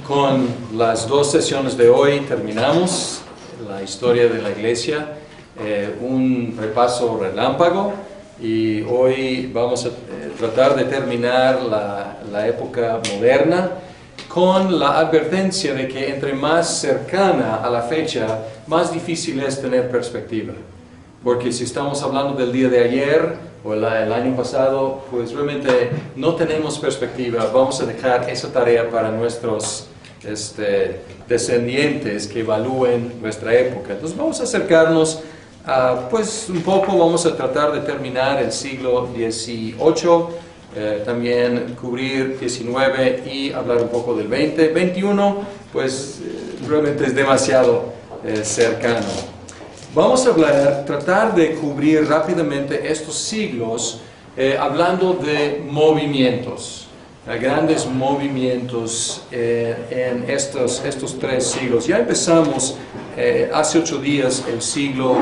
Con las dos sesiones de hoy terminamos la historia de la iglesia, un repaso relámpago, y hoy vamos a tratar de terminar la época moderna con la advertencia de que entre más cercana a la fecha, más difícil es tener perspectiva. Porque si estamos hablando del día de ayer o el año pasado, pues realmente no tenemos perspectiva. Vamos a dejar esa tarea para nuestros descendientes que evalúen nuestra época. Entonces vamos a acercarnos pues un poco, vamos a tratar de terminar el siglo XVIII, también cubrir XIX y hablar un poco del XX. 21, pues realmente es demasiado cercano. Vamos a tratar de cubrir rápidamente estos siglos hablando de movimientos. Grandes movimientos en estos tres siglos. Ya empezamos hace 8 días el siglo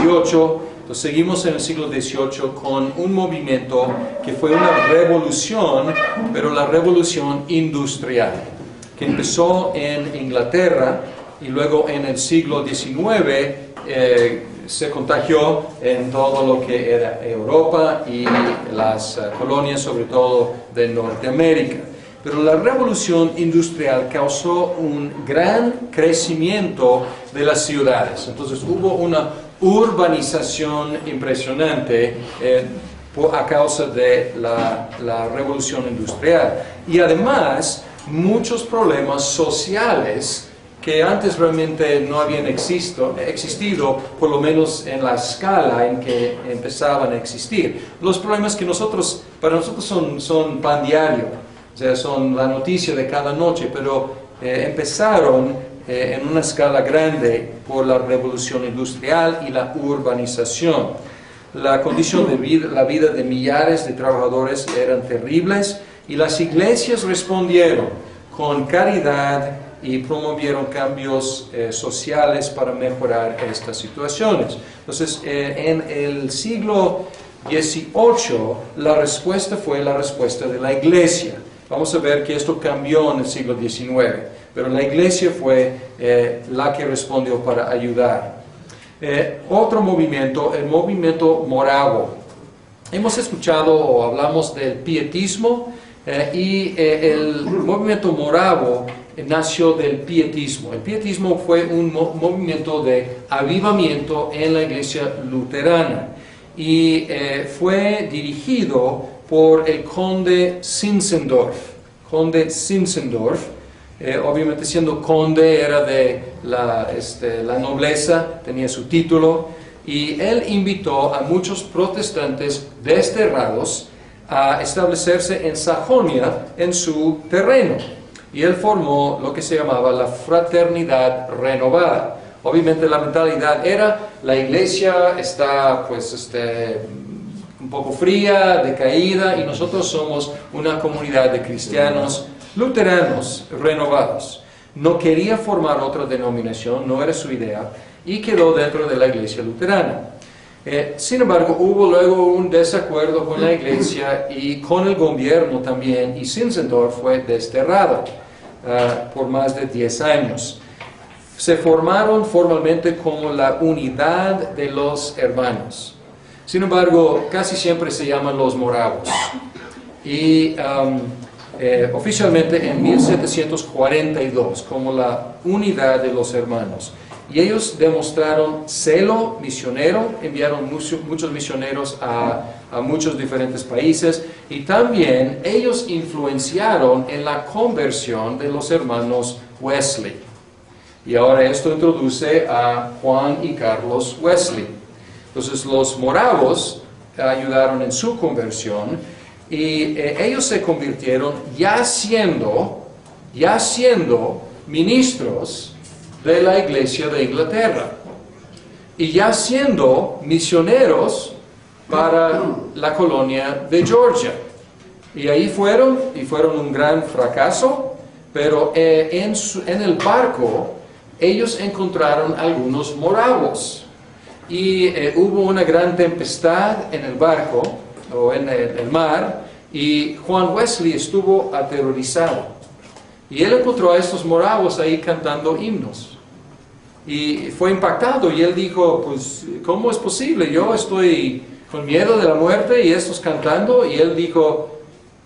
XVIII, entonces seguimos en el siglo XVIII con un movimiento que fue una revolución, pero la revolución industrial, que empezó en Inglaterra y luego en el siglo XIX se contagió en todo lo que era Europa y las colonias, sobre todo de Norteamérica. Pero la revolución industrial causó un gran crecimiento de las ciudades. Entonces hubo una urbanización impresionante a causa de la revolución industrial. Y además, muchos problemas sociales que antes realmente no habían existido, por lo menos en la escala en que empezaban a existir. Los problemas que para nosotros son pan diario, o sea, son la noticia de cada noche, pero empezaron en una escala grande por la revolución industrial y la urbanización. La condición de vida, la vida de millares de trabajadores eran terribles, y las iglesias respondieron con caridad y promovieron cambios sociales para mejorar estas situaciones. Entonces, en el siglo XVIII, la respuesta fue la respuesta de la iglesia. Vamos a ver que esto cambió en el siglo XIX, pero la iglesia fue la que respondió para ayudar. Otro movimiento, el movimiento moravo. Hemos escuchado o hablamos del pietismo, y el movimiento moravo nació del pietismo. El pietismo fue un movimiento de avivamiento en la iglesia luterana y fue dirigido por el conde Zinzendorf. Conde Zinzendorf, obviamente siendo conde era de la nobleza, tenía su título, y él invitó a muchos protestantes desterrados a establecerse en Sajonia, en su terreno. Y él formó lo que se llamaba la Fraternidad Renovada. Obviamente la mentalidad era, la iglesia está un poco fría, decaída, y nosotros somos una comunidad de cristianos luteranos renovados. No quería formar otra denominación, no era su idea, y quedó dentro de la iglesia luterana. Sin embargo, hubo luego un desacuerdo con la iglesia y con el gobierno también, y Zinzendorf fue desterrado por más de 10 años. Se formaron formalmente como la Unidad de los Hermanos. Sin embargo, casi siempre se llaman los moravos. Y oficialmente en 1742 como la Unidad de los Hermanos. Y ellos demostraron celo misionero, enviaron muchos misioneros a muchos diferentes países, y también ellos influenciaron en la conversión de los hermanos Wesley. Y ahora esto introduce a Juan y Carlos Wesley. Entonces los moravos ayudaron en su conversión, y ellos se convirtieron ya siendo ministros de la iglesia de Inglaterra, y ya siendo misioneros para la colonia de Georgia. Y ahí fueron un gran fracaso, pero en el barco ellos encontraron algunos moravos, y hubo una gran tempestad en el barco, o en el mar, y Juan Wesley estuvo aterrorizado. Y él encontró a estos moravos ahí cantando himnos. Y fue impactado y él dijo, pues, ¿cómo es posible? Yo estoy con miedo de la muerte y estos cantando. Y él dijo,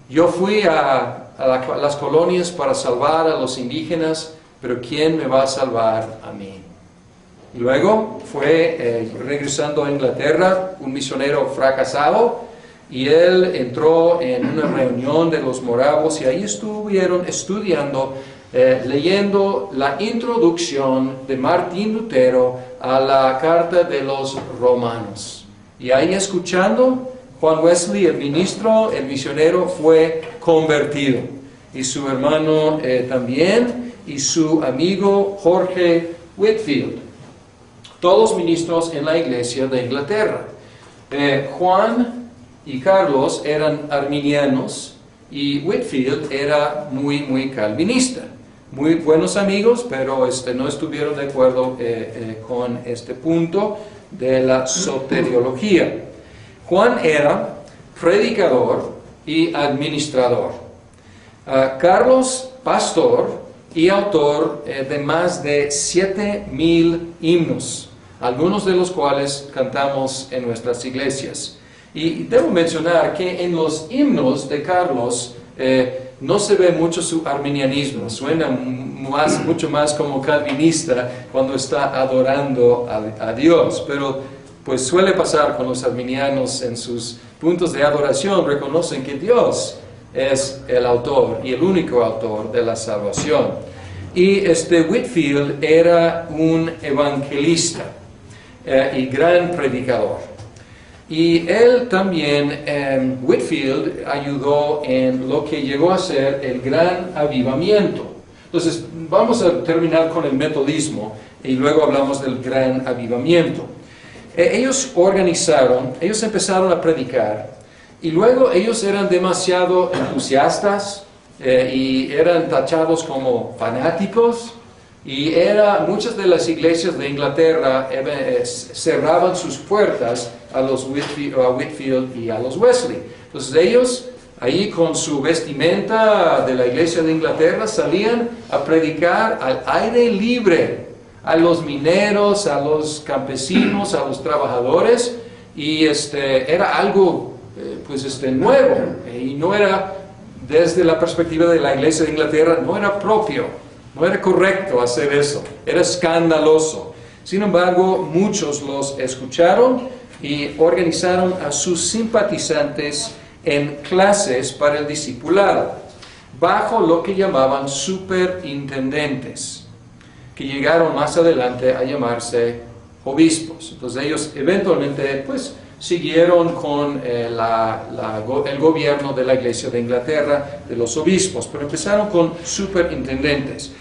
yo fui a las colonias para salvar a los indígenas, pero ¿quién me va a salvar a mí? Y luego fue regresando a Inglaterra, un misionero fracasado, y él entró en una reunión de los moravos y ahí estuvieron estudiando, leyendo la introducción de Martín Lutero a la carta de los romanos. Y ahí escuchando, Juan Wesley, el ministro, el misionero, fue convertido. Y su hermano también, y su amigo Jorge Whitefield. Todos ministros en la iglesia de Inglaterra. Juan y Carlos eran arminianos y Whitefield era muy calvinista. Muy buenos amigos, pero no estuvieron de acuerdo con este punto de la soteriología. Juan era predicador y administrador. Carlos, pastor y autor de más de 7,000 himnos, algunos de los cuales cantamos en nuestras iglesias. Y debo mencionar que en los himnos de Carlos no se ve mucho su arminianismo, suena mucho más como calvinista cuando está adorando a Dios, pero pues suele pasar con los arminianos en sus puntos de adoración, reconocen que Dios es el autor y el único autor de la salvación. Y Whitefield era un evangelista y gran predicador. Y él también, Whitefield, ayudó en lo que llegó a ser el gran avivamiento. Entonces, vamos a terminar con el metodismo y luego hablamos del gran avivamiento. Ellos empezaron a predicar y luego ellos eran demasiado entusiastas y eran tachados como fanáticos. Y muchas de las iglesias de Inglaterra cerraban sus puertas a Whitefield y a los Wesley. Entonces ellos, ahí con su vestimenta de la iglesia de Inglaterra, salían a predicar al aire libre a los mineros, a los campesinos, a los trabajadores. Y era algo nuevo. Y no era, desde la perspectiva de la iglesia de Inglaterra, no era propio. No era correcto hacer eso, era escandaloso. Sin embargo, muchos los escucharon y organizaron a sus simpatizantes en clases para el discipulado, bajo lo que llamaban superintendentes, que llegaron más adelante a llamarse obispos. Entonces ellos eventualmente siguieron con el gobierno de la iglesia de Inglaterra, de los obispos, pero empezaron con superintendentes.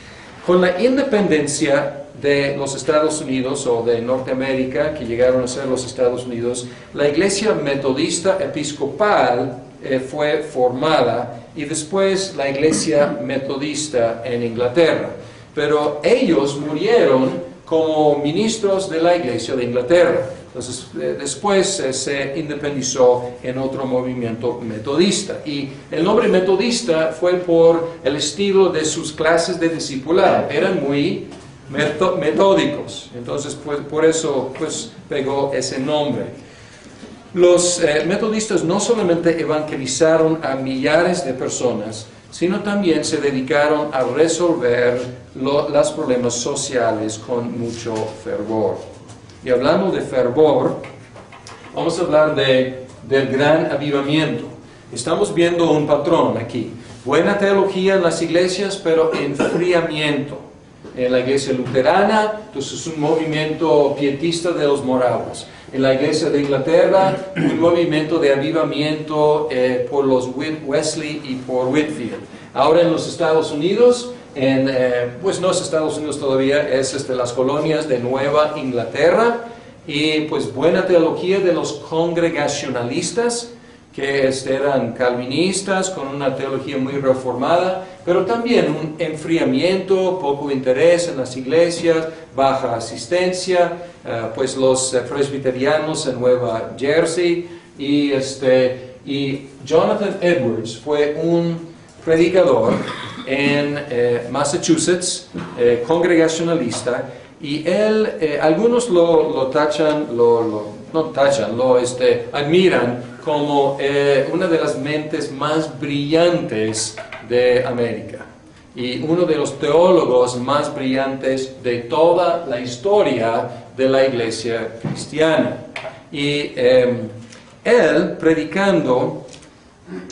Con la independencia de los Estados Unidos o de Norteamérica, que llegaron a ser los Estados Unidos, la iglesia metodista episcopal fue formada y después la iglesia metodista en Inglaterra. Pero ellos murieron como ministros de la iglesia de Inglaterra. Entonces, después se independizó en otro movimiento metodista. Y el nombre metodista fue por el estilo de sus clases de discipulado. Eran muy metódicos. Entonces, por eso pegó ese nombre. Los metodistas no solamente evangelizaron a millares de personas, sino también se dedicaron a resolver los problemas sociales con mucho fervor. Y hablando de fervor, vamos a hablar del gran avivamiento. Estamos viendo un patrón aquí. Buena teología en las iglesias, pero enfriamiento. En la iglesia luterana, entonces es un movimiento pietista de los moravos. En la iglesia de Inglaterra, un movimiento de avivamiento por los Wesley y por Whitefield. Ahora en los Estados Unidos, no es Estados Unidos todavía, es las colonias de Nueva Inglaterra, y buena teología de los congregacionalistas, que eran calvinistas con una teología muy reformada, pero también un enfriamiento, poco interés en las iglesias, baja asistencia, los presbiterianos en Nueva Jersey, y Jonathan Edwards fue un predicador en Massachusetts, congregacionalista, y él, algunos lo tachan, no tachan, admiran como una de las mentes más brillantes de América y uno de los teólogos más brillantes de toda la historia de la iglesia cristiana. Y él, predicando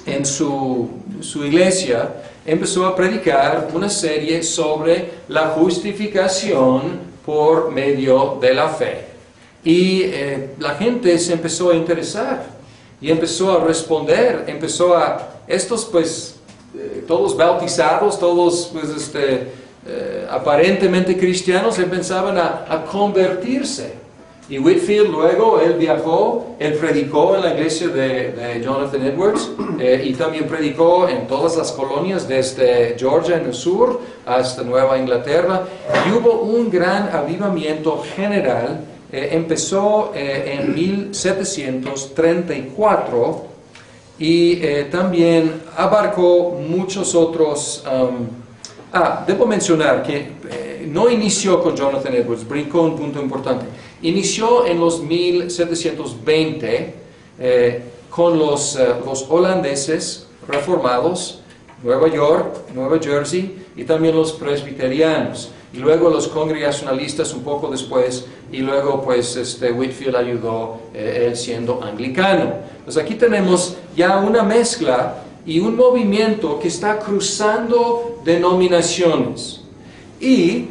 en su iglesia, empezó a predicar una serie sobre la justificación por medio de la fe. Y la gente se empezó a interesar y empezó a responder, estos pues, todos bautizados, todos pues, aparentemente cristianos, empezaban a convertirse. Y Whitefield luego, él viajó, él predicó en la iglesia de Jonathan Edwards y también predicó en todas las colonias desde Georgia en el sur hasta Nueva Inglaterra. Y hubo un gran avivamiento general, empezó en 1734 y también abarcó muchos otros... debo mencionar que no inició con Jonathan Edwards, brincó un punto importante. Inició en los 1720 con los holandeses reformados, Nueva York, Nueva Jersey, y también los presbiterianos. Y luego los congregacionalistas un poco después, y luego pues Whitefield ayudó, él siendo anglicano. Pues aquí tenemos ya una mezcla y un movimiento que está cruzando denominaciones. Y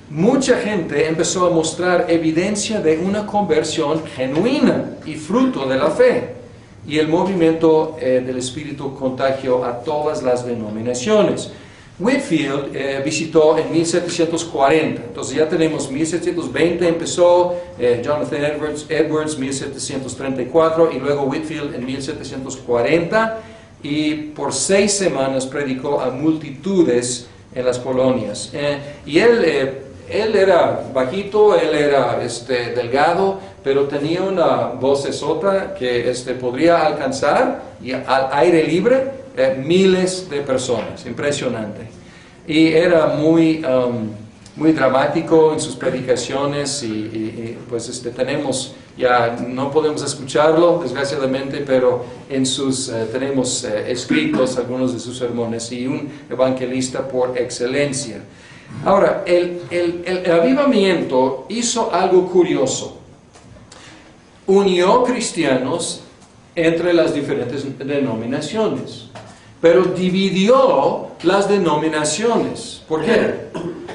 mucha gente empezó a mostrar evidencia de una conversión genuina y fruto de la fe. Y el movimiento del Espíritu contagió a todas las denominaciones. Whitefield visitó en 1740, entonces ya tenemos 1720 empezó, Jonathan Edwards 1734 y luego Whitefield en 1740, y por 6 semanas predicó a multitudes en las colonias. Y él era bajito, él era delgado, pero tenía una vocesota que podría alcanzar y al aire libre miles de personas, impresionante. Y era muy dramático en sus predicaciones y pues tenemos, ya no podemos escucharlo desgraciadamente, pero en tenemos escritos algunos de sus sermones, y un evangelista por excelencia. Ahora, el avivamiento hizo algo curioso. Unió cristianos entre las diferentes denominaciones, pero dividió las denominaciones. ¿Por qué?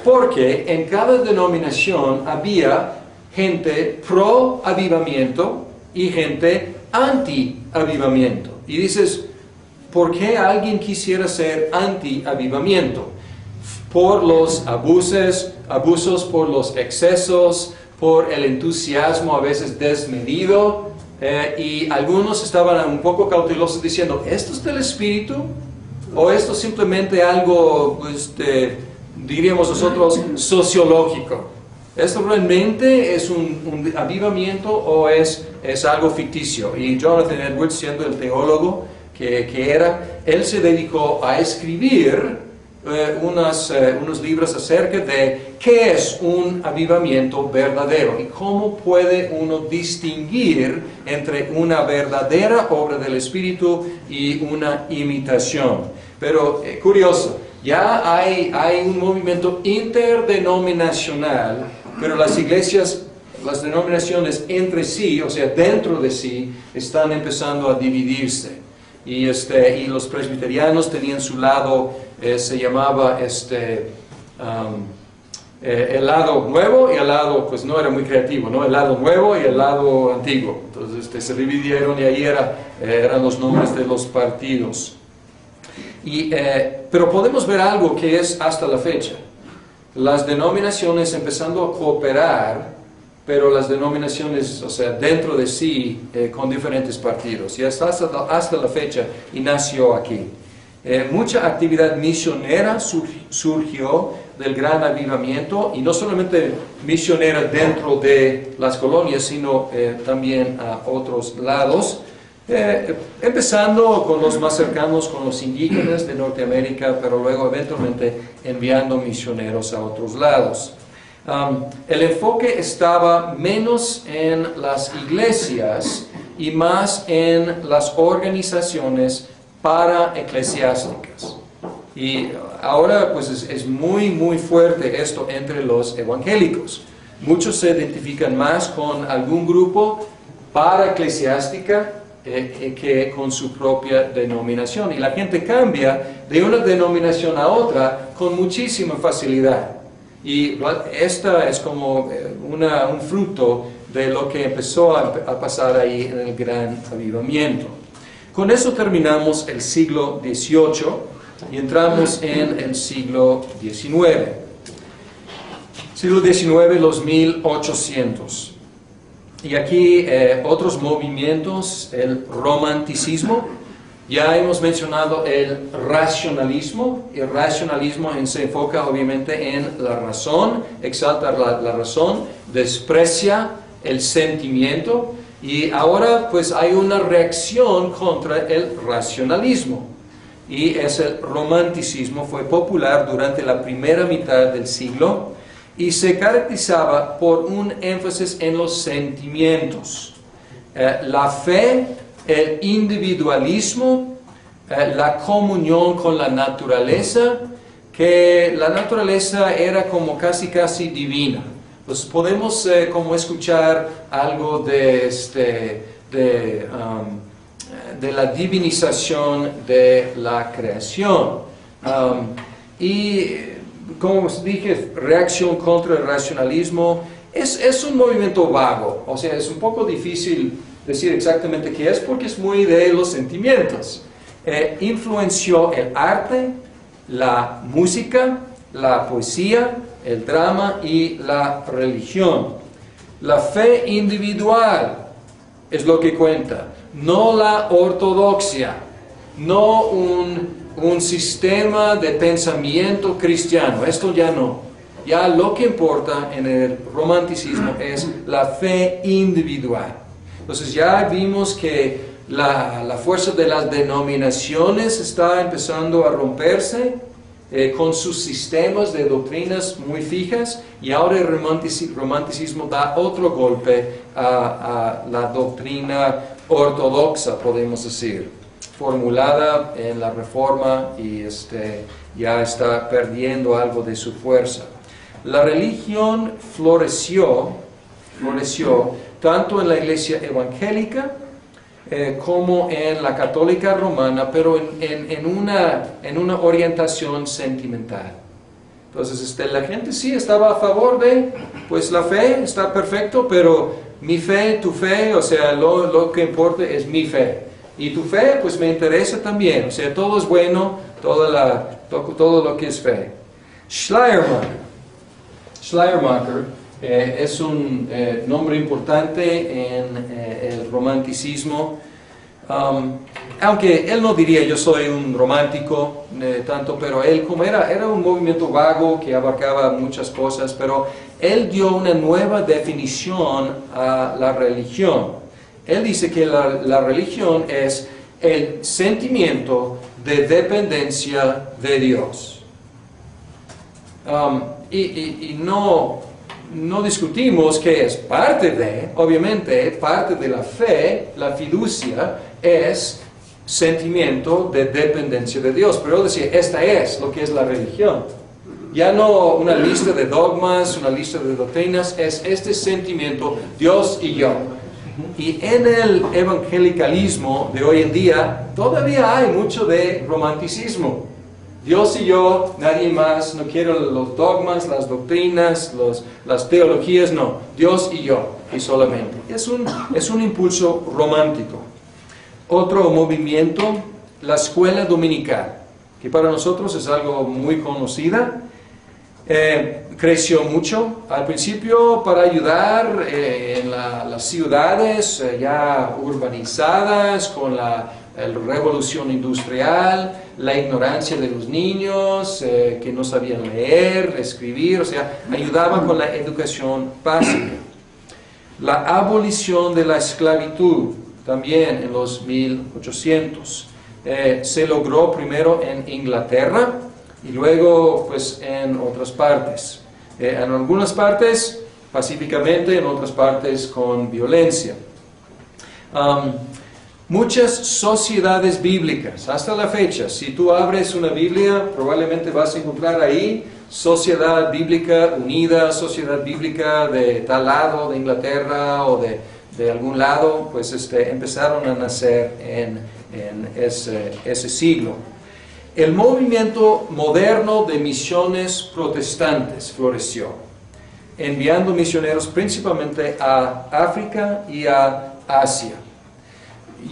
Porque en cada denominación había gente pro avivamiento y gente anti avivamiento. Y dices, ¿por qué alguien quisiera ser anti avivamiento? Por los abusos, por los excesos, por el entusiasmo a veces desmedido, y algunos estaban un poco cautelosos diciendo, ¿esto es del Espíritu? ¿O esto es simplemente algo, diríamos nosotros, sociológico? ¿Esto realmente es un avivamiento o es algo ficticio? Y Jonathan Edwards, siendo el teólogo que era, él se dedicó a escribir unos libros acerca de qué es un avivamiento verdadero y cómo puede uno distinguir entre una verdadera obra del Espíritu y una imitación. Pero curioso, ya hay un movimiento interdenominacional, pero las iglesias, las denominaciones entre sí, o sea, dentro de sí, están empezando a dividirse. Y los presbiterianos tenían su lado, se llamaba el lado nuevo y el lado, pues no era muy creativo, ¿no? El lado nuevo y el lado antiguo. Entonces se dividieron y ahí eran los nombres de los partidos. Pero podemos ver algo que es hasta la fecha. Las denominaciones empezando a cooperar, pero las denominaciones, o sea, dentro de sí, con diferentes partidos. Y hasta la fecha, y nació aquí. Mucha actividad misionera surgió del gran avivamiento, y no solamente misionera dentro de las colonias, sino también a otros lados. Empezando con los más cercanos, con los indígenas de Norteamérica, pero luego eventualmente enviando misioneros a otros lados. El enfoque estaba menos en las iglesias y más en las organizaciones paraeclesiásticas. Y ahora pues es muy fuerte esto entre los evangélicos. Muchos se identifican más con algún grupo paraeclesiástica que con su propia denominación. Y la gente cambia de una denominación a otra con muchísima facilidad. Y esta es como un fruto de lo que empezó a pasar ahí en el gran avivamiento. Con eso terminamos el siglo XVIII y entramos en el siglo XIX. Siglo XIX, los 1800. Y aquí otros movimientos, el romanticismo. Ya hemos mencionado el racionalismo. El racionalismo se enfoca obviamente en la razón, exalta la razón, desprecia el sentimiento. Y ahora pues hay una reacción contra el racionalismo. Y el romanticismo fue popular durante la primera mitad del siglo y se caracterizaba por un énfasis en los sentimientos. La fe, el individualismo, la comunión con la naturaleza, que la naturaleza era como casi divina. Pues podemos como escuchar algo de la divinización de la creación. Y como dije, reacción contra el racionalismo es un movimiento vago, o sea, es un poco difícil decir exactamente qué es porque es muy de los sentimientos. Influenció el arte, la música, la poesía, el drama y la religión. La fe individual es lo que cuenta, no la ortodoxia, no un sistema de pensamiento cristiano. Esto ya no. Ya lo que importa en el romanticismo es la fe individual. Entonces ya vimos que la fuerza de las denominaciones está empezando a romperse con sus sistemas de doctrinas muy fijas, y ahora el romanticismo da otro golpe a la doctrina ortodoxa, podemos decir, formulada en la Reforma, y ya está perdiendo algo de su fuerza. La religión floreció tanto en la iglesia evangélica como en la católica romana, pero en una orientación sentimental. Entonces la gente sí estaba a favor de, pues la fe está perfecto, pero mi fe, tu fe, o sea, lo que importa es mi fe. Y tu fe, pues me interesa también, o sea, todo es bueno, todo lo que es fe. Schleiermacher es un nombre importante en el romanticismo, aunque él no diría yo soy un romántico tanto, pero él como era un movimiento vago que abarcaba muchas cosas, pero él dio una nueva definición a la religión. Él dice que la religión es el sentimiento de dependencia de Dios. Y no discutimos que es parte de, obviamente, parte de la fe, la fiducia, es sentimiento de dependencia de Dios. Pero decía, esta es lo que es la religión. Ya no una lista de dogmas, una lista de doctrinas, es este sentimiento, Dios y yo. Y en el evangelicalismo de hoy en día, todavía hay mucho de romanticismo. Dios y yo, nadie más, no quiero los dogmas, las doctrinas, las teologías, no. Dios y yo, y solamente. Es un impulso romántico. Otro movimiento, la escuela dominical, que para nosotros es algo muy conocida. Creció mucho al principio para ayudar en las ciudades ya urbanizadas con la revolución industrial, la ignorancia de los niños que no sabían leer, escribir, o sea, ayudaba con la educación básica. La abolición de la esclavitud también en los 1800. Se logró primero en Inglaterra y luego pues en otras partes. En algunas partes pacíficamente, en otras partes con violencia. Muchas sociedades bíblicas, hasta la fecha, si tú abres una Biblia, probablemente vas a encontrar ahí Sociedad Bíblica Unida, Sociedad Bíblica de tal lado, de Inglaterra o de algún lado, pues empezaron a nacer en ese siglo. El movimiento moderno de misiones protestantes floreció, enviando misioneros principalmente a África y a Asia.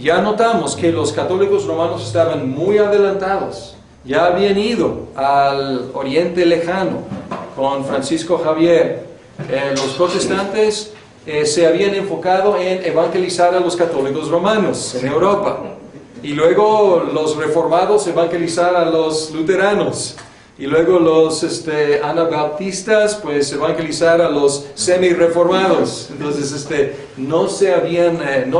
Ya notamos que los católicos romanos estaban muy adelantados. Ya habían ido al Oriente Lejano con Francisco Javier. Los protestantes se habían enfocado en evangelizar a los católicos romanos en Europa. Y luego los reformados evangelizar a los luteranos. Y luego los anabaptistas pues evangelizar a los semi-reformados. Entonces no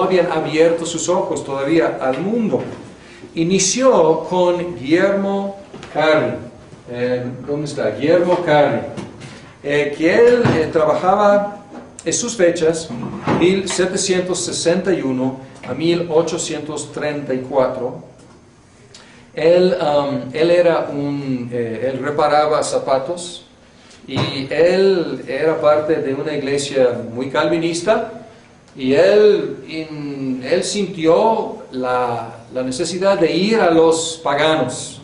habían abierto sus ojos todavía al mundo. Inició con Guillermo Carri. ¿Dónde está? Guillermo Carri. Que él trabajaba en sus fechas, 1761 a 1834. Él reparaba zapatos y él era parte de una iglesia muy calvinista y él sintió la necesidad de ir a los paganos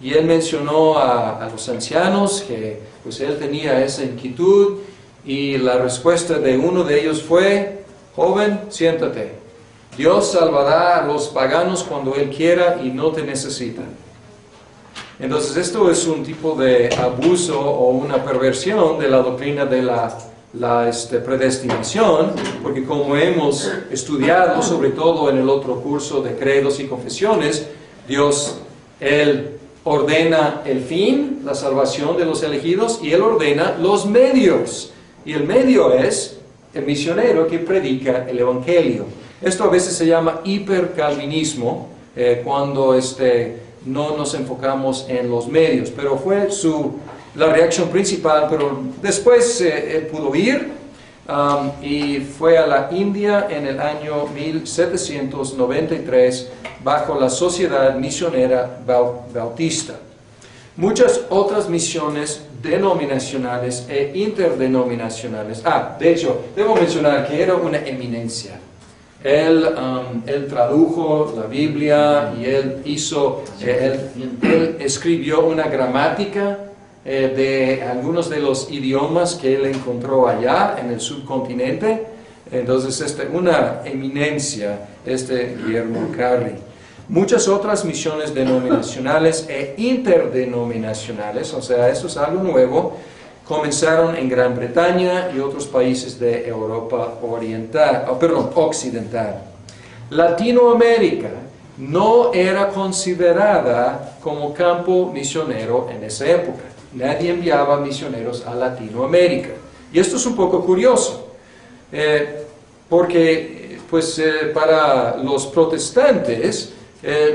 y él mencionó a los ancianos que pues él tenía esa inquietud y la respuesta de uno de ellos fue: joven, siéntate. Dios salvará a los paganos cuando Él quiera y no te necesita. Entonces esto es un tipo de abuso o una perversión de la doctrina de la predestinación, porque como hemos estudiado sobre todo en el otro curso de credos y confesiones, Dios, Él ordena el fin, la salvación de los elegidos, y Él ordena los medios. Y el medio es el misionero que predica el Evangelio. Esto a veces se llama hipercalvinismo, cuando no nos enfocamos en los medios, pero fue la reacción principal, pero después él pudo ir y fue a la India en el año 1793 bajo la Sociedad Misionera Bautista. Muchas otras misiones denominacionales e interdenominacionales. De hecho, debo mencionar que era una eminencia. Él tradujo la Biblia y él escribió una gramática de algunos de los idiomas que él encontró allá en el subcontinente. Entonces, una eminencia, Guillermo Carri. Muchas otras misiones denominacionales e interdenominacionales, o sea, esto es algo nuevo, comenzaron en Gran Bretaña y otros países de Europa occidental. Latinoamérica no era considerada como campo misionero en esa época. Nadie enviaba misioneros a Latinoamérica. Y esto es un poco curioso, porque para los protestantes,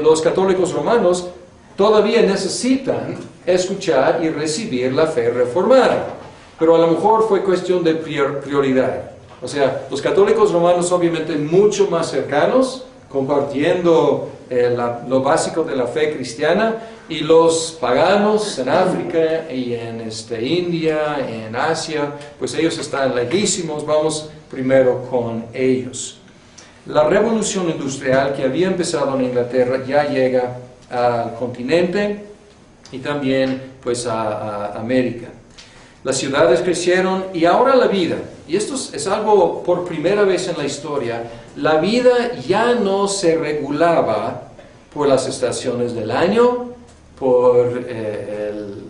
los católicos romanos todavía necesitan escuchar y recibir la fe reformada. Pero a lo mejor fue cuestión de prioridad. O sea, los católicos romanos obviamente mucho más cercanos, compartiendo lo básico de la fe cristiana, y los paganos en África y en India, en Asia, pues ellos están lejísimos, vamos primero con ellos. La revolución industrial que había empezado en Inglaterra ya llega al continente y también pues a América. Las ciudades crecieron y ahora la vida, y esto es algo por primera vez en la historia, la vida ya no se regulaba por las estaciones del año, por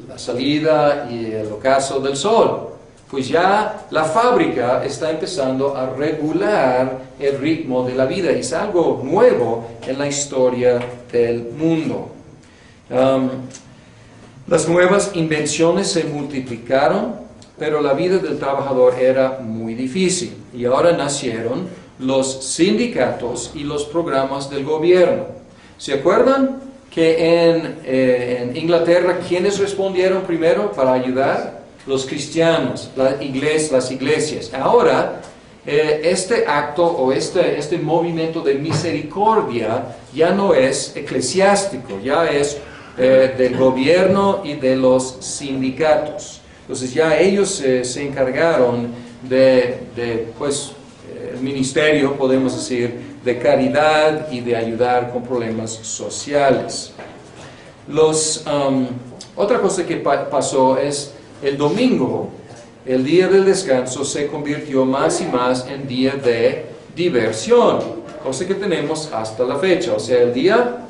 la salida y el ocaso del sol. Pues ya la fábrica está empezando a regular el ritmo de la vida, y es algo nuevo en la historia del mundo. Las nuevas invenciones se multiplicaron, pero la vida del trabajador era muy difícil, y ahora nacieron los sindicatos y los programas del gobierno. ¿Se acuerdan que en Inglaterra quiénes respondieron primero para ayudar? Los cristianos, las iglesias. Ahora, este acto o este movimiento de misericordia ya no es eclesiástico, ya es del gobierno y de los sindicatos. Entonces ya ellos se encargaron pues, el ministerio, podemos decir, de caridad y de ayudar con problemas sociales. Otra cosa que pasó es el domingo, el día del descanso, se convirtió más y más en día de diversión, cosa que tenemos hasta la fecha. O sea, el día,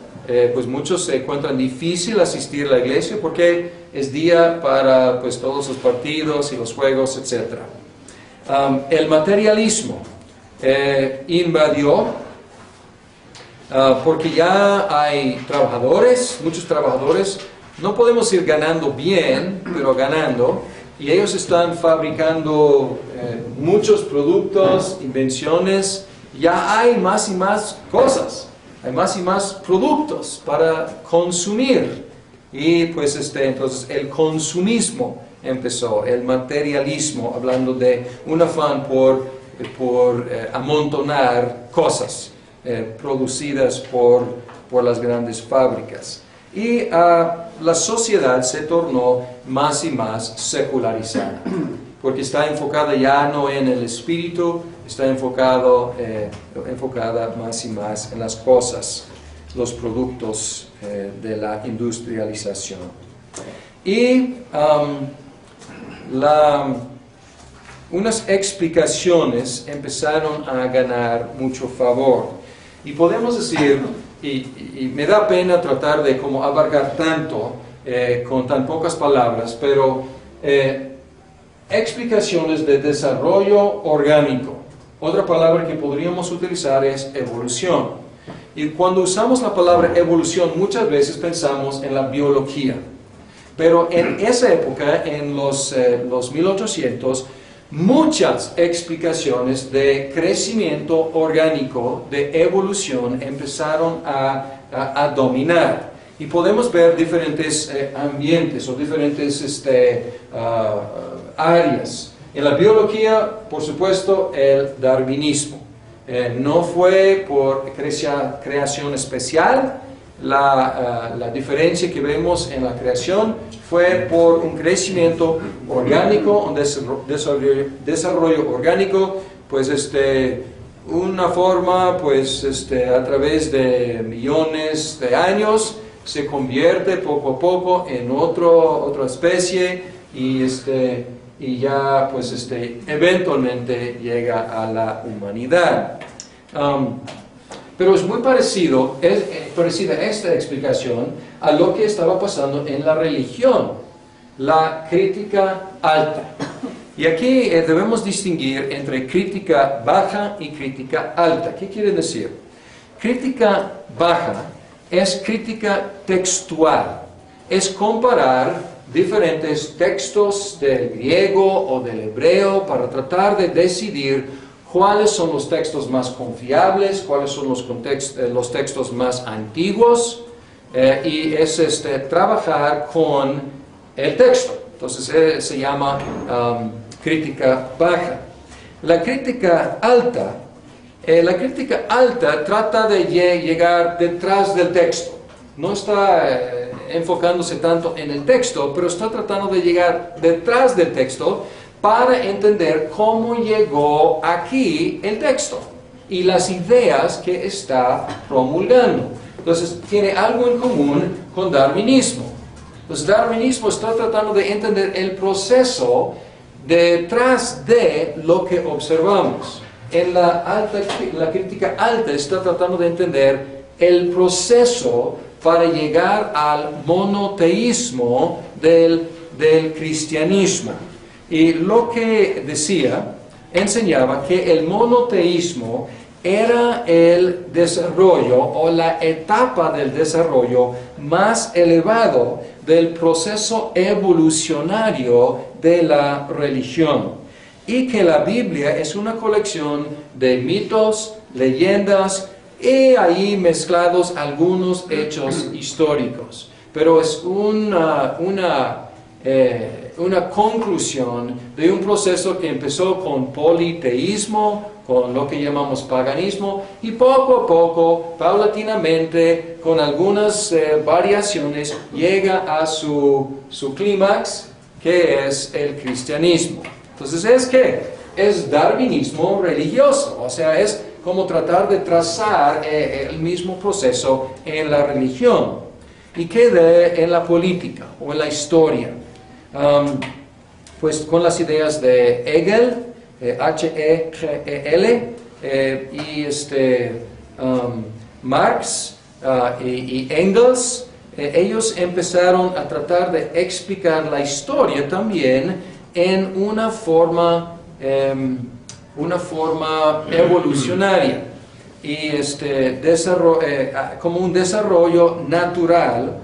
pues muchos se encuentran difícil asistir a la iglesia porque es día para pues todos los partidos y los juegos, etc. El materialismo invadió porque ya hay trabajadores, muchos trabajadores, no podemos ir ganando bien, pero ganando, y ellos están fabricando muchos productos, invenciones, ya hay más y más cosas, hay más y más productos para consumir, y pues entonces el consumismo empezó, el materialismo, hablando de un afán por amontonar cosas producidas por las grandes fábricas. Y la sociedad se tornó más y más secularizada, porque está enfocada ya no en el espíritu, está enfocada más y más en las cosas, los productos de la industrialización. Y unas explicaciones empezaron a ganar mucho favor. Y podemos decir, y me da pena tratar de como abarcar tanto con tan pocas palabras, pero explicaciones de desarrollo orgánico. Otra palabra que podríamos utilizar es evolución. Y cuando usamos la palabra evolución, muchas veces pensamos en la biología. Pero en esa época, en los 1800, muchas explicaciones de crecimiento orgánico, de evolución, empezaron a dominar. Y podemos ver diferentes ambientes o diferentes áreas. En la biología, por supuesto, el darwinismo. No fue por creación especial. La diferencia que vemos en la creación fue por un crecimiento orgánico, un desarrollo orgánico, pues una forma, pues a través de millones de años se convierte poco a poco en otra especie y ya pues eventualmente llega a la humanidad. Pero es muy parecida esta explicación a lo que estaba pasando en la religión, la crítica alta. Y aquí debemos distinguir entre crítica baja y crítica alta. ¿Qué quiere decir? Crítica baja es crítica textual, es comparar diferentes textos del griego o del hebreo para tratar de decidir cuáles son los textos más confiables, cuáles son los textos más antiguos, y es trabajar con el texto. Entonces se llama crítica baja. La crítica alta trata de llegar detrás del texto. No está enfocándose tanto en el texto, pero está tratando de llegar detrás del texto para entender cómo llegó aquí el texto y las ideas que está promulgando. Entonces, tiene algo en común con darwinismo. Entonces, darwinismo está tratando de entender el proceso detrás de lo que observamos. En la crítica alta está tratando de entender el proceso para llegar al monoteísmo del cristianismo. Y lo que enseñaba que el monoteísmo era el desarrollo o la etapa del desarrollo más elevado del proceso evolucionario de la religión. y que la Biblia es una colección de mitos, leyendas y ahí mezclados algunos hechos históricos. Pero es una conclusión de un proceso que empezó con politeísmo, con lo que llamamos paganismo, y poco a poco, paulatinamente, con algunas variaciones, llega a su clímax, que es el cristianismo. Entonces, es darwinismo religioso, o sea, es como tratar de trazar el mismo proceso en la religión, y quede en la política o en la historia. Pues con las ideas de Hegel, Hegel, y Marx y Engels, ellos empezaron a tratar de explicar la historia también en una forma evolucionaria y como un desarrollo natural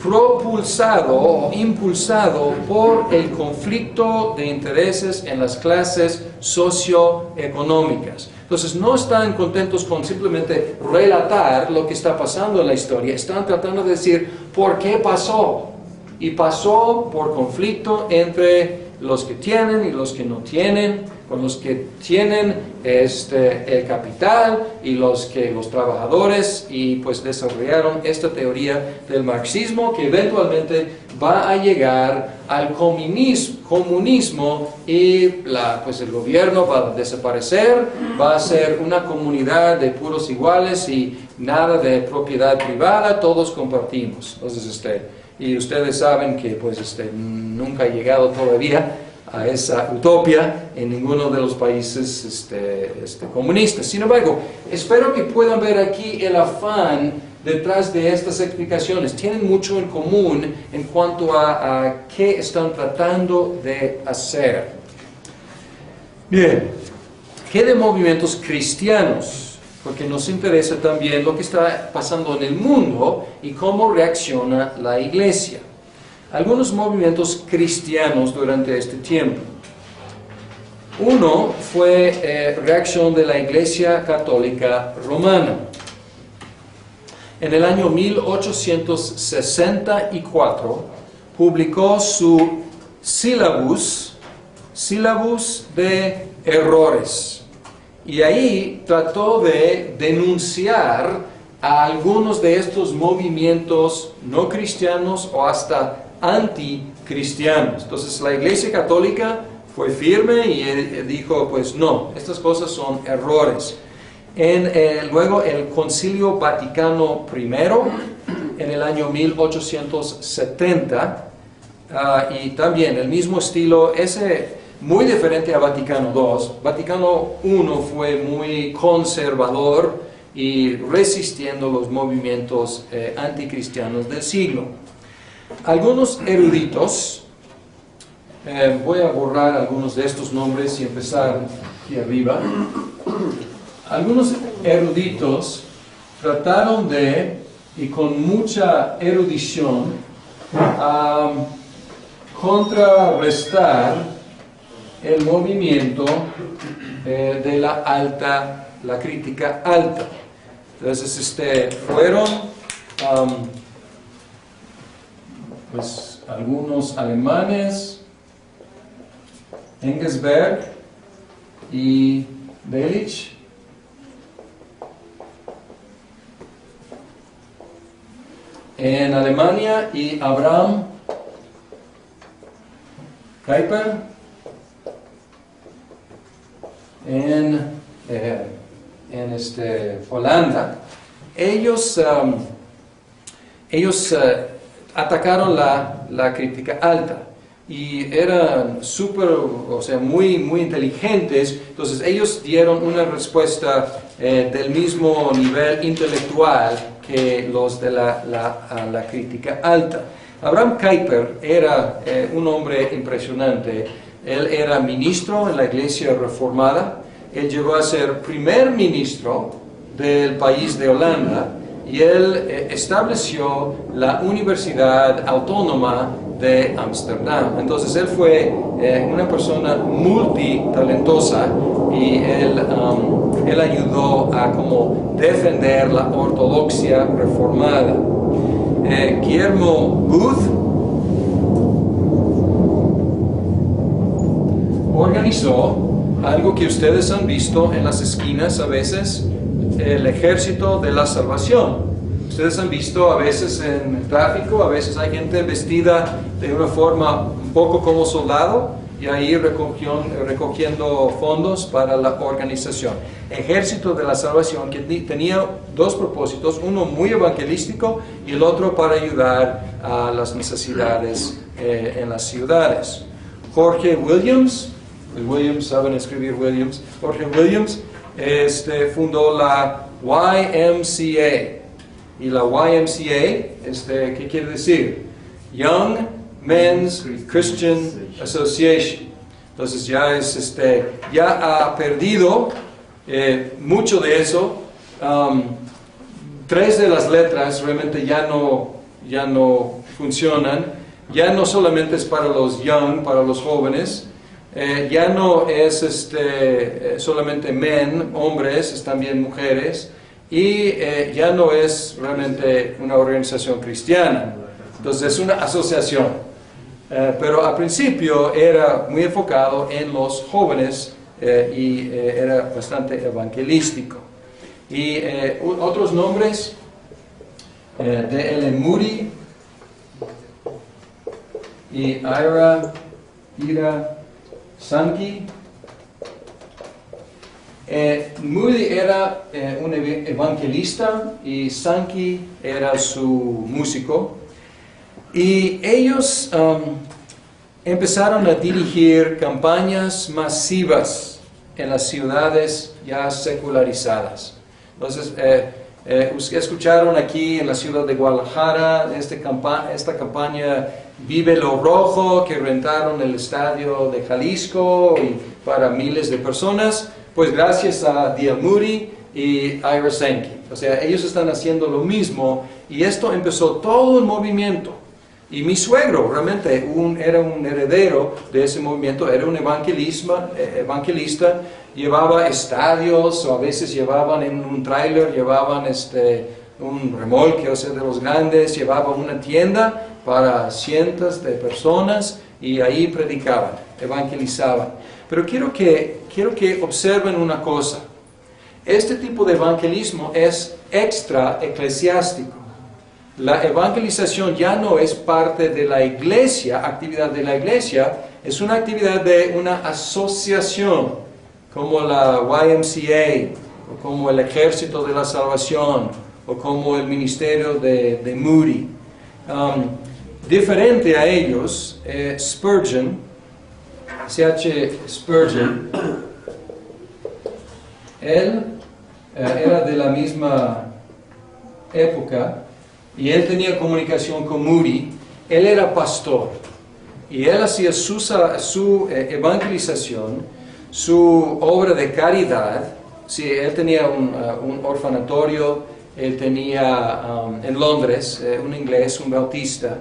propulsado o impulsado por el conflicto de intereses en las clases socioeconómicas. Entonces no están contentos con simplemente relatar lo que está pasando en la historia, están tratando de decir por qué pasó. Y pasó por conflicto entre los que tienen y los que no tienen, con los que tienen el capital y los trabajadores, y pues desarrollaron esta teoría del marxismo que eventualmente va a llegar al comunismo y el gobierno va a desaparecer, va a ser una comunidad de puros iguales y nada de propiedad privada, todos compartimos. Entonces, y ustedes saben que nunca ha llegado todavía a esa utopía en ninguno de los países comunistas. Sin embargo, espero que puedan ver aquí el afán detrás de estas explicaciones. Tienen mucho en común en cuanto a qué están tratando de hacer. Bien, ¿qué de movimientos cristianos? Porque nos interesa también lo que está pasando en el mundo y cómo reacciona la iglesia. Algunos movimientos cristianos durante este tiempo. Uno fue reacción de la Iglesia Católica Romana. En el año 1864 publicó su sílabus de errores. Y ahí trató de denunciar a algunos de estos movimientos no cristianos o hasta anticristianos. Entonces la Iglesia Católica fue firme y dijo, pues no, estas cosas son errores. Luego el Concilio Vaticano I, en el año 1870, y también el mismo estilo, muy diferente a Vaticano II. Vaticano I fue muy conservador y resistiendo los movimientos anticristianos del siglo. Algunos eruditos, voy a borrar algunos de estos nombres y empezar aquí arriba. Algunos eruditos trataron y con mucha erudición, contrarrestar el movimiento de la crítica alta. Entonces, fueron pues algunos alemanes, Engelsberg y Delitzsch, en Alemania, y Abraham Kuyper en Holanda. Ellos atacaron la crítica alta y eran muy, muy inteligentes. Entonces ellos dieron una respuesta del mismo nivel intelectual que los de la crítica alta. Abraham Kuyper era un hombre impresionante. Él era ministro en la Iglesia Reformada. Él llegó a ser primer ministro del país de Holanda y él estableció la Universidad Autónoma de Ámsterdam. Entonces él fue una persona multitalentosa y él ayudó a como defender la ortodoxia reformada. Guillermo Booth organizó algo que ustedes han visto en las esquinas a veces, el Ejército de la Salvación. Ustedes han visto a veces en el tráfico, a veces hay gente vestida de una forma un poco como soldado y ahí recogiendo fondos para la organización. Ejército de la Salvación, que tenía dos propósitos, uno muy evangelístico y el otro para ayudar a las necesidades en las ciudades. Jorge Williams, saben escribir Williams, Jorge Williams fundó la YMCA. Y la YMCA, ¿qué quiere decir? Young Men's Christian Association. Entonces ya ha perdido mucho de eso. Tres de las letras realmente ya no funcionan. Ya no solamente es para los young, para los jóvenes. Ya no es solamente men, hombres, es también mujeres. Y ya no es realmente una organización cristiana. Entonces es una asociación. Pero al principio era muy enfocado en los jóvenes y era bastante evangelístico. Y otros nombres, D.L. Moody y Ira Sankey. Moody era un evangelista y Sankey era su músico. Y ellos empezaron a dirigir campañas masivas en las ciudades ya secularizadas. Entonces, escucharon aquí en la ciudad de Guadalajara esta campaña Vive lo Rojo, que rentaron el estadio de Jalisco para miles de personas. Pues gracias a D.L. Moody y Ira Sankey. O sea, ellos están haciendo lo mismo y esto empezó todo el movimiento. Y mi suegro realmente era un heredero de ese movimiento, era un evangelista, llevaba estadios, o a veces llevaban en un tráiler, llevaban un remolque, o sea, de los grandes, llevaba una tienda para cientos de personas y ahí predicaban, evangelizaban. Pero quiero que observen una cosa. Este tipo de evangelismo es extra eclesiástico. La evangelización ya no es parte de la iglesia, actividad de la iglesia, es una actividad de una asociación, como la YMCA, o como el Ejército de la Salvación, o como el ministerio de Moody. Diferente a ellos, Spurgeon, C.H. Spurgeon, él era de la misma época y él tenía comunicación con Moody. Él era pastor y él hacía su evangelización, su obra de caridad. Sí, él tenía un orfanatorio, él tenía en Londres un inglés, un bautista,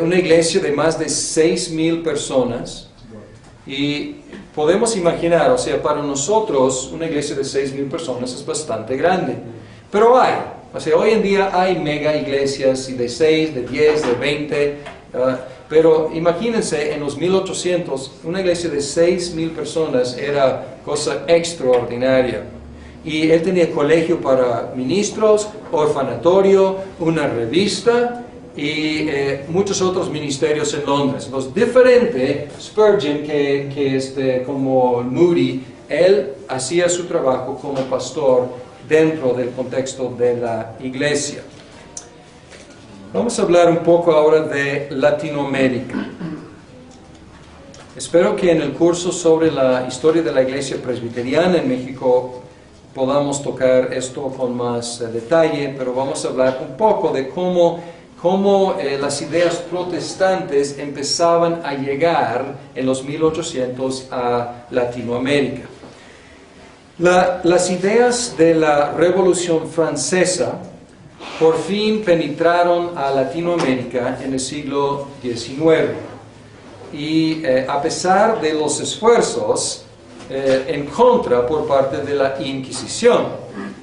una iglesia de más de 6,000 personas. Y podemos imaginar, o sea, para nosotros una iglesia de 6,000 personas es bastante grande. Pero o sea, hoy en día hay mega iglesias de 6, de 10, de 20. Pero imagínense, en los 1800, una iglesia de 6,000 personas era cosa extraordinaria. Y él tenía colegio para ministros, orfanatorio, una revista y muchos otros ministerios en Londres. Entonces, diferente Spurgeon que como Moody, él hacía su trabajo como pastor dentro del contexto de la iglesia. Vamos a hablar un poco ahora de Latinoamérica. Espero que en el curso sobre la historia de la iglesia presbiteriana en México podamos tocar esto con más detalle, pero vamos a hablar un poco de cómo las ideas protestantes empezaban a llegar en los 1800 a Latinoamérica. Las ideas de la Revolución Francesa por fin penetraron a Latinoamérica en el siglo XIX. Y a pesar de los esfuerzos en contra por parte de la Inquisición,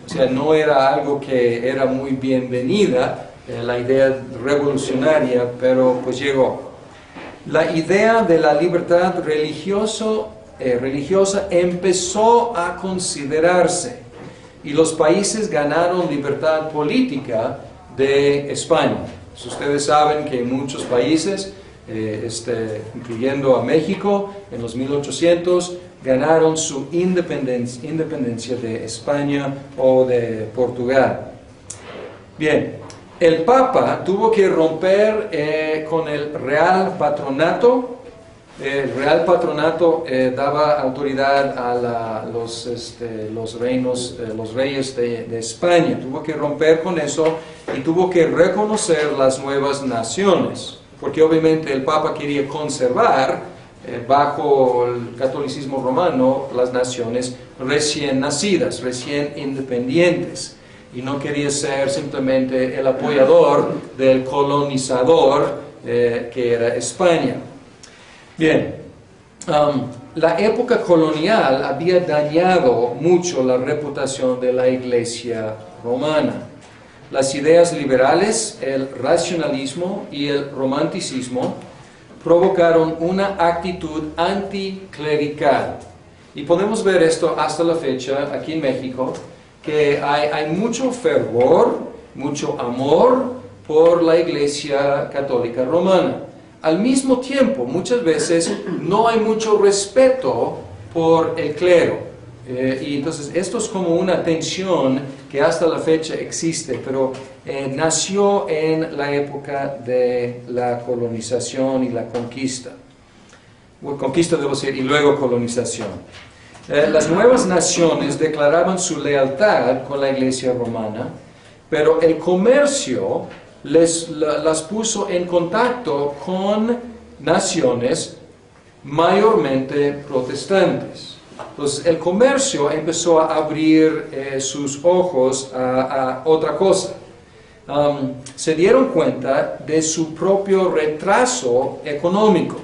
o sea, no era algo que era muy bienvenida, la idea revolucionaria, pero pues llegó. La idea de la libertad religiosa empezó a considerarse y los países ganaron libertad política de España. Pues ustedes saben que en muchos países, incluyendo a México, en los 1800, ganaron su independencia de España o de Portugal. Bien, el Papa tuvo que romper con el Real Patronato. El Real Patronato daba autoridad a los reyes de España. Tuvo que romper con eso y tuvo que reconocer las nuevas naciones, porque obviamente el Papa quería conservar bajo el catolicismo romano las naciones recién nacidas, recién independientes, y no quería ser simplemente el apoyador del colonizador que era España. Bien, la época colonial había dañado mucho la reputación de la Iglesia romana. Las ideas liberales, el racionalismo y el romanticismo provocaron una actitud anticlerical. Y podemos ver esto hasta la fecha aquí en México, que hay mucho fervor, mucho amor por la Iglesia Católica Romana. Al mismo tiempo, muchas veces no hay mucho respeto por el clero. Y entonces esto es como una tensión que hasta la fecha existe, pero nació en la época de la colonización y la conquista. Conquista debo decir, y luego colonización. Las nuevas naciones declaraban su lealtad con la Iglesia romana, pero el comercio las puso en contacto con naciones mayormente protestantes. Entonces el comercio empezó a abrir sus ojos a otra cosa. Se dieron cuenta de su propio retraso económico.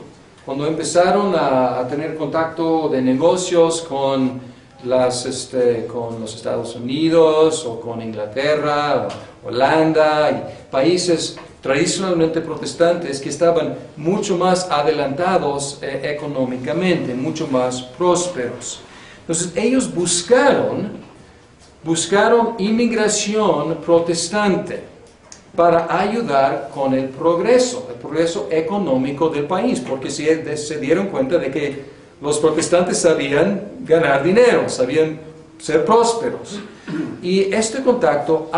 Cuando empezaron a tener contacto de negocios con los Estados Unidos o con Inglaterra, o Holanda, y países tradicionalmente protestantes que estaban mucho más adelantados económicamente, mucho más prósperos. Entonces ellos buscaron inmigración protestante para ayudar con el progreso económico del país, porque se dieron cuenta de que los protestantes sabían ganar dinero, sabían ser prósperos. Y este contacto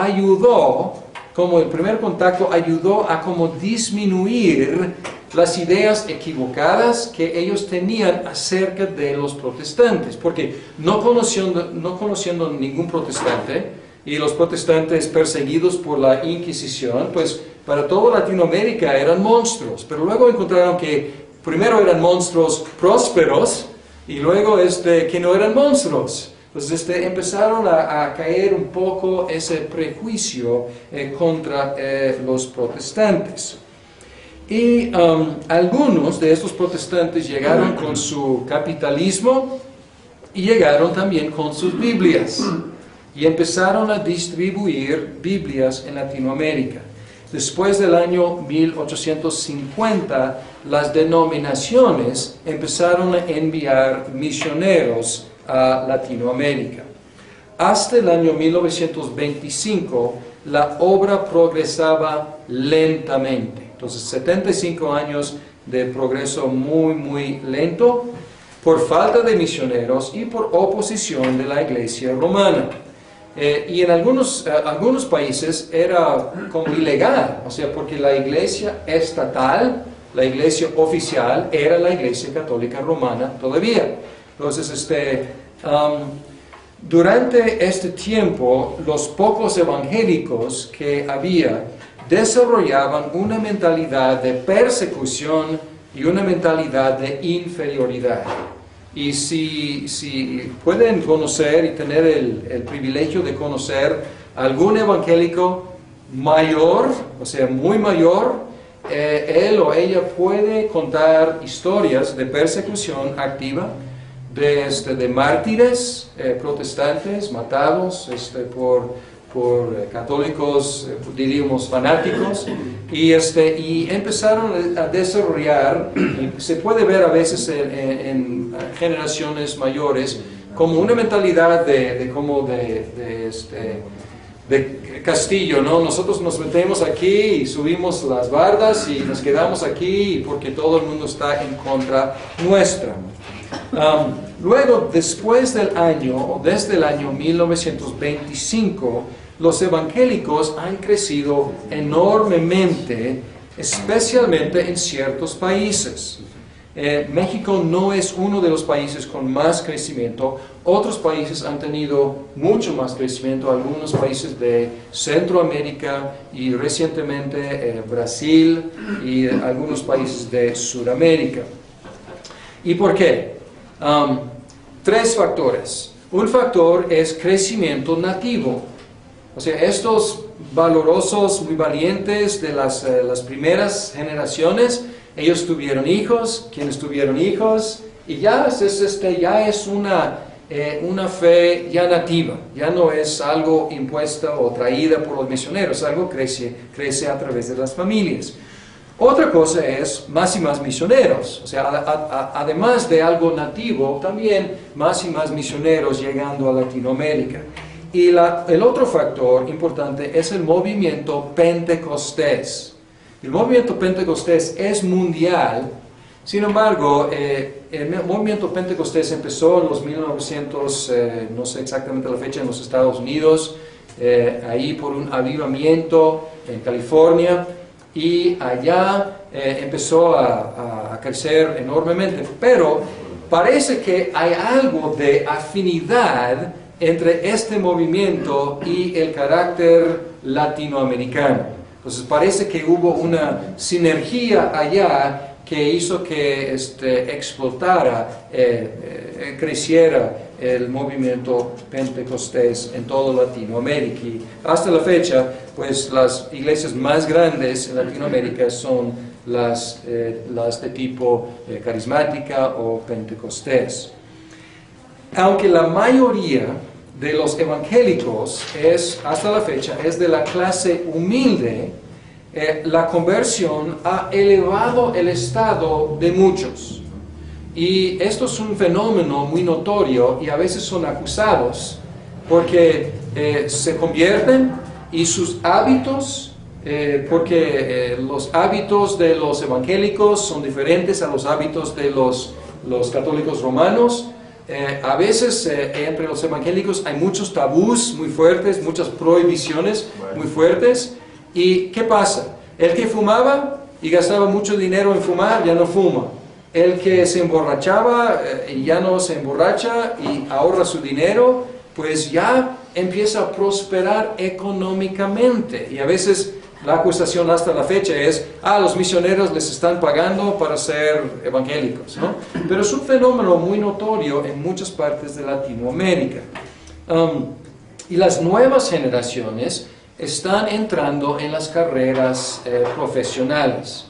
el primer contacto ayudó a como disminuir las ideas equivocadas que ellos tenían acerca de los protestantes, porque no conociendo ningún protestante, y los protestantes perseguidos por la Inquisición, pues para toda Latinoamérica eran monstruos, pero luego encontraron que primero eran monstruos prósperos y luego que no eran monstruos. Entonces empezaron a caer un poco ese prejuicio contra los protestantes. Y algunos de estos protestantes llegaron con su capitalismo y llegaron también con sus Biblias. Y empezaron a distribuir Biblias en Latinoamérica. Después del año 1850, las denominaciones empezaron a enviar misioneros a Latinoamérica. Hasta el año 1925, la obra progresaba lentamente. Entonces, 75 años de progreso muy, muy lento, por falta de misioneros y por oposición de la Iglesia romana. Y en algunos países era como ilegal, o sea, porque la iglesia estatal, la iglesia oficial, era la Iglesia Católica Romana todavía. Entonces, durante este tiempo, los pocos evangélicos que había desarrollaban una mentalidad de persecución y una mentalidad de inferioridad. Y si pueden conocer y tener el privilegio de conocer algún evangélico mayor, o sea, muy mayor, él o ella puede contar historias de persecución activa, de mártires protestantes matados por católicos, diríamos, fanáticos, y empezaron a desarrollar, y se puede ver a veces en generaciones mayores, como una mentalidad de castillo, ¿no? Nosotros nos metemos aquí y subimos las bardas y nos quedamos aquí porque todo el mundo está en contra nuestra. Luego, desde el año 1925, los evangélicos han crecido enormemente, especialmente en ciertos países. México no es uno de los países con más crecimiento. Otros países han tenido mucho más crecimiento, algunos países de Centroamérica y recientemente Brasil y algunos países de Sudamérica. ¿Y por qué? 3 factores. Un factor es crecimiento nativo. O sea, estos valorosos, muy valientes de las primeras generaciones, ellos tuvieron hijos, quienes tuvieron hijos, y ya es una fe ya nativa, ya no es algo impuesta o traída por los misioneros, algo crece a través de las familias. Otra cosa es más y más misioneros, o sea, además de algo nativo, también más y más misioneros llegando a Latinoamérica. Y el otro factor importante es el movimiento pentecostés. El movimiento pentecostés es mundial, sin embargo, el movimiento pentecostés empezó en los 1900, no sé exactamente la fecha, en los Estados Unidos, ahí por un avivamiento en California, y allá empezó a crecer enormemente, pero parece que hay algo de afinidad entre este movimiento y el carácter latinoamericano. Entonces parece que hubo una sinergia allá que hizo que explotara, creciera el movimiento pentecostés en toda Latinoamérica. Y hasta la fecha, pues las iglesias más grandes en Latinoamérica son las de tipo carismática o pentecostés. Aunque la mayoría de los evangélicos hasta la fecha es de la clase humilde, la conversión ha elevado el estado de muchos. Y esto es un fenómeno muy notorio y a veces son acusados porque se convierten y sus hábitos, porque los hábitos de los evangélicos son diferentes a los hábitos de los católicos romanos. A veces entre los evangélicos hay muchos tabús muy fuertes, muchas prohibiciones muy fuertes. ¿Y qué pasa? El que fumaba y gastaba mucho dinero en fumar, ya no fuma. El que se emborrachaba y ya no se emborracha y ahorra su dinero, pues ya empieza a prosperar económicamente. Y a veces la acusación hasta la fecha es, los misioneros les están pagando para ser evangélicos, ¿no? Pero es un fenómeno muy notorio en muchas partes de Latinoamérica. Y las nuevas generaciones están entrando en las carreras profesionales.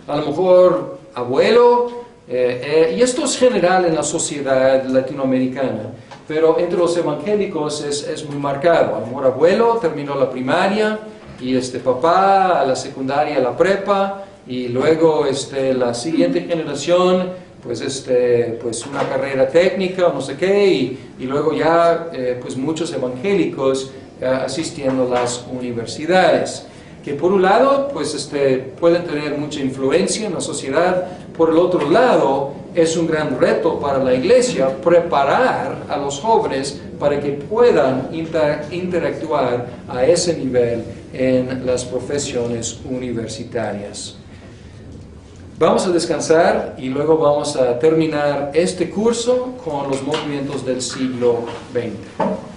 A lo mejor abuelo, y esto es general en la sociedad latinoamericana, pero entre los evangélicos es muy marcado. A lo mejor abuelo terminó la primaria, y papá a la secundaria, a la prepa, y luego la siguiente generación, pues una carrera técnica o no sé qué, y luego ya pues muchos evangélicos asistiendo a las universidades, que por un lado pues pueden tener mucha influencia en la sociedad. Por el otro lado, es un gran reto para la iglesia preparar a los jóvenes para que puedan interactuar a ese nivel en las profesiones universitarias. Vamos a descansar y luego vamos a terminar este curso con los movimientos del siglo XX.